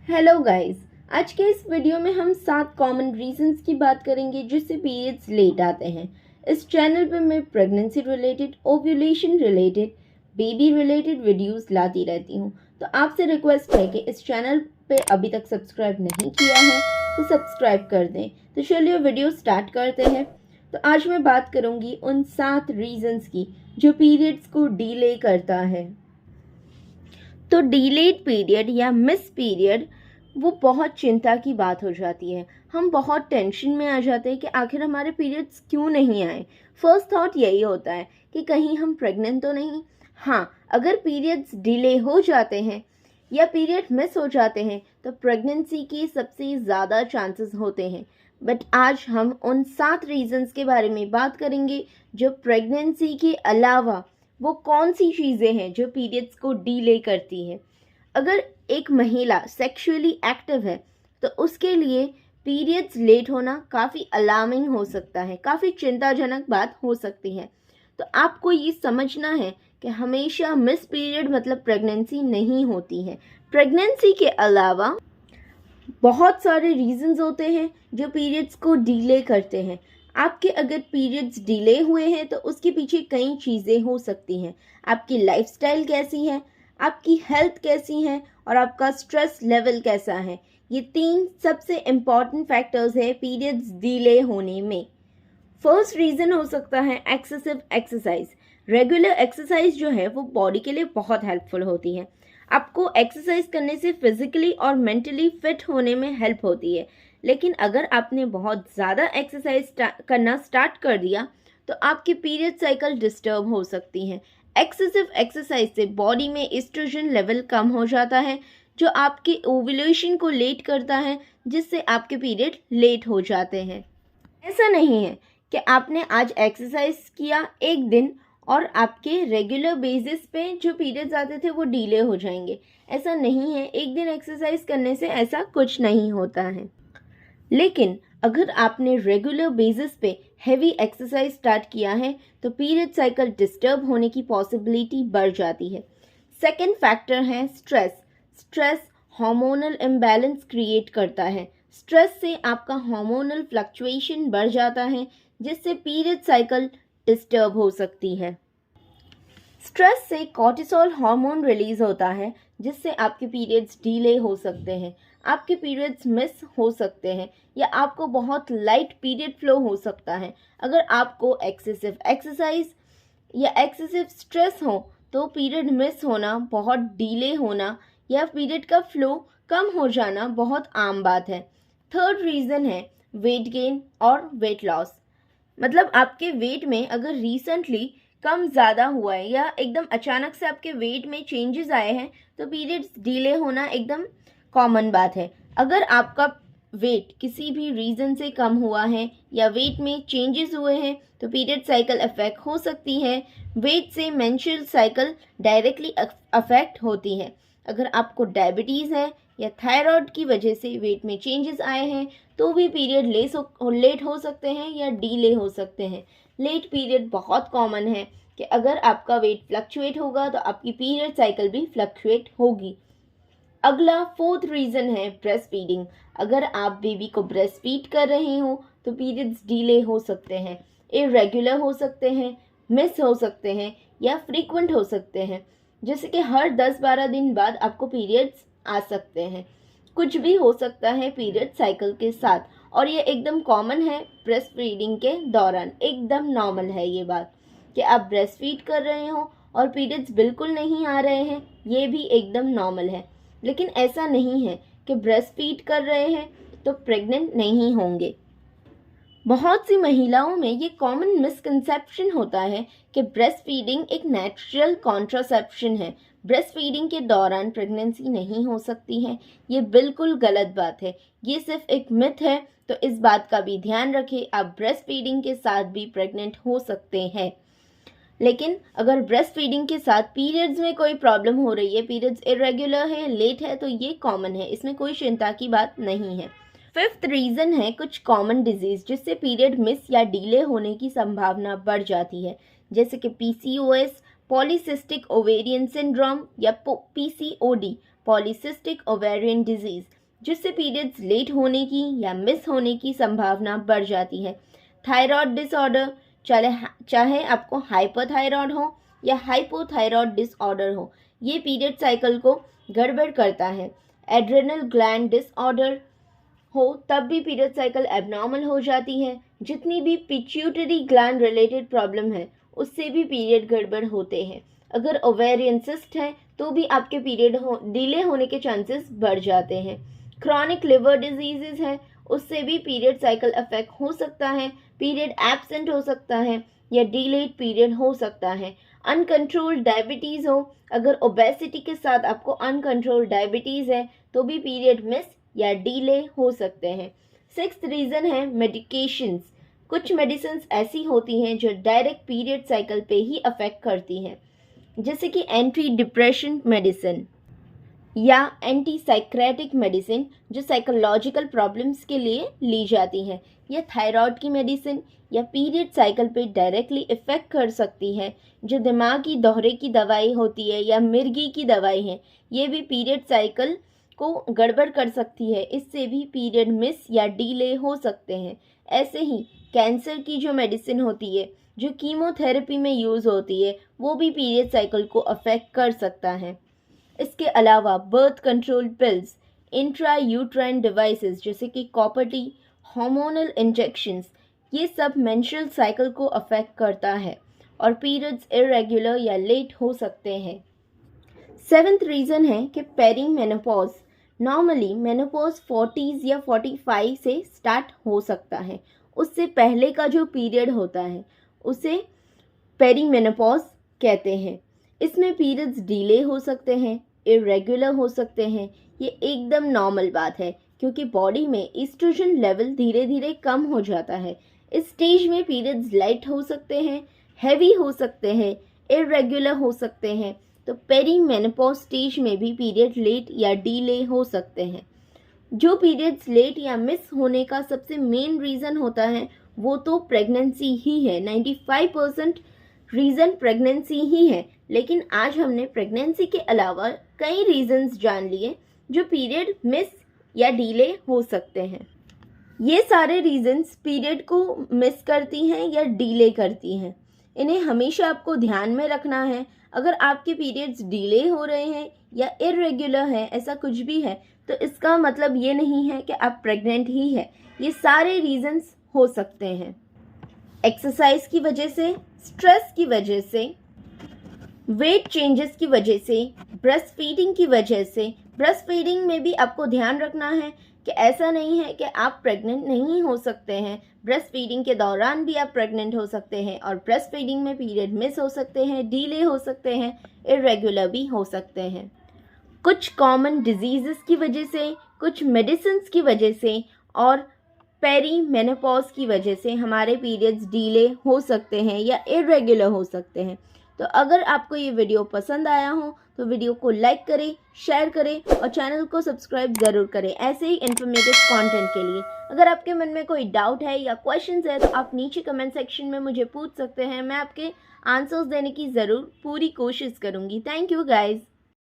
Hello guys. आज के इस वीडियो में हम 7 कॉमन रीजंस की बात करेंगे जिससे पीरियड्स लेट आते हैं। इस चैनल पे मैं pregnancy related, ovulation related, baby related videos लाती रहती हूँ। तो आपसे रिक्वेस्ट है कि इस चैनल पे अभी तक सब्सक्राइब नहीं किया है तो सब्सक्राइब कर दें। तो चलिए वीडियो स्टार्ट करते हैं। तो आज मैं बात करूँगी उन 7 रीजंस की जो पीरियड्स को डिले करता है। तो डिलेड पीरियड या मिस पीरियड वो बहुत चिंता की बात हो जाती है। हम बहुत टेंशन में आ जाते हैं कि आखिर हमारे पीरियड्स क्यों नहीं आए। फर्स्ट थॉट यही होता है कि कहीं हम प्रेग्नेंट तो नहीं। हाँ, अगर पीरियड्स डिले हो जाते हैं या पीरियड मिस हो जाते हैं तो प्रेगनेंसी की सबसे ज़्यादा चांसेस होते हैं। बट आज हम उन 7 रीजंस के बारे में बात करेंगे जो प्रेगनेंसी के अलावा वो कौन सी चीज़ें हैं जो पीरियड्स को डिले करती हैं। अगर एक महिला सेक्सुअली एक्टिव है तो उसके लिए पीरियड्स लेट होना काफ़ी अलार्मिंग हो सकता है, काफ़ी चिंताजनक बात हो सकती है। तो आपको ये समझना है कि हमेशा मिस पीरियड मतलब प्रेगनेंसी नहीं होती है। प्रेगनेंसी के अलावा बहुत सारे रीजंस होते हैं जो पीरियड्स को डिले करते हैं। आपके अगर पीरियड्स डिले हुए हैं तो उसके पीछे कई चीज़ें हो सकती हैं। आपकी लाइफस्टाइल कैसी है, आपकी हेल्थ कैसी है और आपका स्ट्रेस लेवल कैसा है। ये 3 सबसे इम्पॉर्टेंट फैक्टर्स है पीरियड्स डिले होने में। फर्स्ट रीज़न हो सकता है एक्सेसिव एक्सरसाइज। रेगुलर एक्सरसाइज जो है वो बॉडी के लिए बहुत हेल्पफुल होती है। आपको एक्सरसाइज करने से फिजिकली और मेंटली फिट होने में हेल्प होती है। लेकिन अगर आपने बहुत ज़्यादा एक्सरसाइज करना स्टार्ट कर दिया तो आपकी पीरियड साइकिल डिस्टर्ब हो सकती है। एक्सेसिव एक्सरसाइज से बॉडी में एस्ट्रोजन लेवल कम हो जाता है जो आपके ओव्यूलेशन को लेट करता है, जिससे आपके पीरियड लेट हो जाते हैं। ऐसा नहीं है कि आपने आज एक्सरसाइज किया एक दिन और आपके रेगुलर बेसिस पे जो पीरियड्स आते थे वो डिले हो जाएंगे। ऐसा नहीं है, एक दिन एक्सरसाइज करने से ऐसा कुछ नहीं होता है। लेकिन अगर आपने रेगुलर बेसिस पे हैवी एक्सरसाइज स्टार्ट किया है तो पीरियड साइकिल डिस्टर्ब होने की पॉसिबिलिटी बढ़ जाती है। सेकेंड फैक्टर है stress. Stress hormonal imbalance create करता है। स्ट्रेस से आपका हार्मोनल फ्लक्चुएशन बढ़ जाता है जिससे पीरियड साइकिल डिस्टर्ब हो सकती है। स्ट्रेस से कॉर्टिसोल हार्मोन रिलीज होता है जिससे आपके पीरियड्स डिले हो सकते हैं, आपके पीरियड्स मिस हो सकते हैं या आपको बहुत लाइट पीरियड फ्लो हो सकता है। अगर आपको एक्सेसिव एक्सरसाइज या एक्सेसिव स्ट्रेस हो तो पीरियड मिस होना, बहुत डिले होना या पीरियड का फ्लो कम हो जाना बहुत आम बात है। थर्ड रीज़न है वेट गेन और वेट लॉस। मतलब आपके वेट में अगर रिसेंटली कम ज़्यादा हुआ है या एकदम अचानक से आपके वेट में चेंजेस आए हैं तो पीरियड्स डिले होना एकदम कॉमन बात है। अगर आपका वेट किसी भी रीज़न से कम हुआ है या वेट में चेंजेस हुए हैं तो पीरियड साइकिल अफेक्ट हो सकती है। वेट से मेंस्ट्रुअल साइकिल डायरेक्टली अफेक्ट होती है। अगर आपको डायबिटीज़ है या थायराइड की वजह से वेट में चेंजेस आए हैं तो भी पीरियड लेट हो सकते हैं या डीले हो सकते हैं। लेट पीरियड बहुत कॉमन है कि अगर आपका वेट फ्लक्चुएट होगा तो आपकी पीरियड साइकिल भी फ्लक्चुएट होगी। अगला फोर्थ रीज़न है ब्रेस्ट फीडिंग। अगर आप बेबी को ब्रेस्ट फीड कर रहे हो तो पीरियड्स डिले हो सकते हैं, इरेगुलर हो सकते हैं, मिस हो सकते हैं या फ्रीक्वेंट हो सकते हैं। जैसे कि हर 10-12 दिन बाद आपको पीरियड्स आ सकते हैं। कुछ भी हो सकता है पीरियड साइकिल के साथ और ये एकदम कॉमन है ब्रेस्ट फीडिंग के दौरान। एकदम नॉर्मल है ये बात कि आप ब्रेस्ट फीड कर रहे हो और पीरियड्स बिल्कुल नहीं आ रहे हैं, ये भी एकदम नॉर्मल है। लेकिन ऐसा नहीं है कि ब्रेस्ट फीड कर रहे हैं तो प्रेग्नेंट नहीं होंगे। बहुत सी महिलाओं में ये कॉमन मिसकंसेप्शन होता है कि ब्रेस्ट फीडिंग एक नेचुरल कॉन्ट्रासेप्शन है, ब्रेस्ट फीडिंग के दौरान प्रेगनेंसी नहीं हो सकती है। ये बिल्कुल गलत बात है, ये सिर्फ एक मिथ है। तो इस बात का भी ध्यान रखें, आप ब्रेस्ट फीडिंग के साथ भी प्रेग्नेंट हो सकते हैं। लेकिन अगर ब्रेस्ट फीडिंग के साथ पीरियड्स में कोई प्रॉब्लम हो रही है, पीरियड्स इरेगुलर है, लेट है, तो ये कॉमन है, इसमें कोई चिंता की बात नहीं है। फिफ्थ रीज़न है कुछ कॉमन डिजीज़ जिससे पीरियड मिस या डिले होने की संभावना बढ़ जाती है, जैसे कि पीसीओएस, पॉलीसिस्टिक ओवेरियन सिंड्रोम या पीसीओडी, पॉलीसिस्टिक ओवेरियन डिजीज़। जिससे पीरियड्स लेट होने की या मिस होने की संभावना बढ़ जाती है। थायराइड डिसऑर्डर, चाहे आपको हाइपरथायरॉयड हो या हाइपोथायरॉयड डिसऑर्डर हो, ये पीरियड साइकिल को गड़बड़ करता है। एड्रेनल ग्लैंड डिसऑर्डर हो तब भी पीरियड साइकिल एबनॉर्मल हो जाती है। जितनी भी पिट्यूटरी ग्लैंड रिलेटेड प्रॉब्लम है उससे भी पीरियड गड़बड़ होते हैं। अगर ओवेरियन सिस्ट है तो भी आपके पीरियड डिले होने के चांसेस बढ़ जाते हैं। क्रॉनिक लिवर डिजीजेस है उससे भी पीरियड साइकिल अफेक्ट हो सकता है। पीरियड एब्सेंट हो सकता है या डिलेड पीरियड हो सकता है। अनकंट्रोल्ड डायबिटीज़ हो, अगर ओबेसिटी के साथ आपको अनकंट्रोल्ड डायबिटीज़ है तो भी पीरियड मिस या डिले हो सकते हैं। सिक्स्थ रीज़न है मेडिकेशंस। कुछ मेडिसिन्स ऐसी होती हैं जो डायरेक्ट पीरियड साइकिल पे ही अफेक्ट करती हैं, जैसे कि एंटी डिप्रेशन मेडिसिन या एंटी साइक्रेटिक मेडिसिन जो साइकोलॉजिकल प्रॉब्लम्स के लिए ली जाती है, या थायराइड की मेडिसिन या पीरियड साइकिल पे डायरेक्टली इफ़ेक्ट कर सकती है। जो दिमागी दौरे की दवाई होती है या मिर्गी की दवाई है, ये भी पीरियड साइकिल को गड़बड़ कर सकती है। इससे भी पीरियड मिस या डिले हो सकते हैं। ऐसे ही कैंसर की जो मेडिसिन होती है, जो कीमोथेरेपी में यूज़ होती है, वो भी पीरियड साइकिल को अफेक्ट कर सकता है। इसके अलावा birth control pills, intra uterine devices जैसे कि कॉपर टी, हार्मोनल इंजेक्शंस, ये सब मेंस्ट्रुअल साइकिल को अफेक्ट करता है और पीरियड्स इरेगुलर या लेट हो सकते हैं। सेवेंथ रीज़न है कि पेरीमेनोपॉज। नॉर्मली मेनोपॉज 40s या 45 से स्टार्ट हो सकता है। उससे पहले का जो पीरियड होता है उसे पेरीमेनोपॉज कहते हैं। इसमें पीरियड्स डिले हो सकते हैं, इरेगुलर हो सकते हैं। ये एकदम नॉर्मल बात है क्योंकि बॉडी में ईस्ट्रोजन लेवल धीरे धीरे कम हो जाता है। इस स्टेज में पीरियड्स लाइट हो सकते हैं, हैवी हो सकते हैं, इरेगुलर हो सकते हैं। तो पेरीमेनोपॉज स्टेज में भी पीरियड लेट या डिले हो सकते हैं। जो पीरियड्स लेट या मिस होने का सबसे मेन रीज़न होता है वो तो प्रेगनेंसी ही है। 95% रीज़न प्रेगनेंसी ही है। लेकिन आज हमने प्रेगनेंसी के अलावा कई रीज़न्स जान लिए जो पीरियड मिस या डिले हो सकते हैं। ये सारे रीज़न्स पीरियड को मिस करती हैं या डिले करती हैं। इन्हें हमेशा आपको ध्यान में रखना है। अगर आपके पीरियड्स डिले हो रहे हैं या इरेगुलर है, ऐसा कुछ भी है, तो इसका मतलब ये नहीं है कि आप प्रेग्नेंट ही है। ये सारे रीज़न्स हो सकते हैं। एक्सरसाइज की वजह से, स्ट्रेस की वजह से, वेट चेंजेस की वजह से, ब्रेस्ट फीडिंग की वजह से। ब्रेस्ट फीडिंग में भी आपको ध्यान रखना है कि ऐसा नहीं है कि आप प्रेग्नेंट नहीं हो सकते हैं। ब्रेस्ट फीडिंग के दौरान भी आप प्रेग्नेंट हो सकते हैं और ब्रेस्ट फीडिंग में पीरियड मिस हो सकते हैं, डिले हो सकते हैं, इरेगुलर भी हो सकते हैं। कुछ कॉमन डिजीज़ेस की वजह से, कुछ मेडिसिन्स की वजह से और पेरीमेनोपॉज की वजह से हमारे पीरियड्स डिले हो सकते हैं या इरेगुलर हो सकते हैं। तो अगर आपको ये वीडियो पसंद आया हो तो वीडियो को लाइक करें, शेयर करें और चैनल को सब्सक्राइब ज़रूर करें ऐसे ही इन्फॉर्मेटिव कंटेंट के लिए। अगर आपके मन में कोई डाउट है या क्वेश्चंस है तो आप नीचे कमेंट सेक्शन में मुझे पूछ सकते हैं। मैं आपके आंसर्स देने की ज़रूर पूरी कोशिश करूँगी। Thank you guys.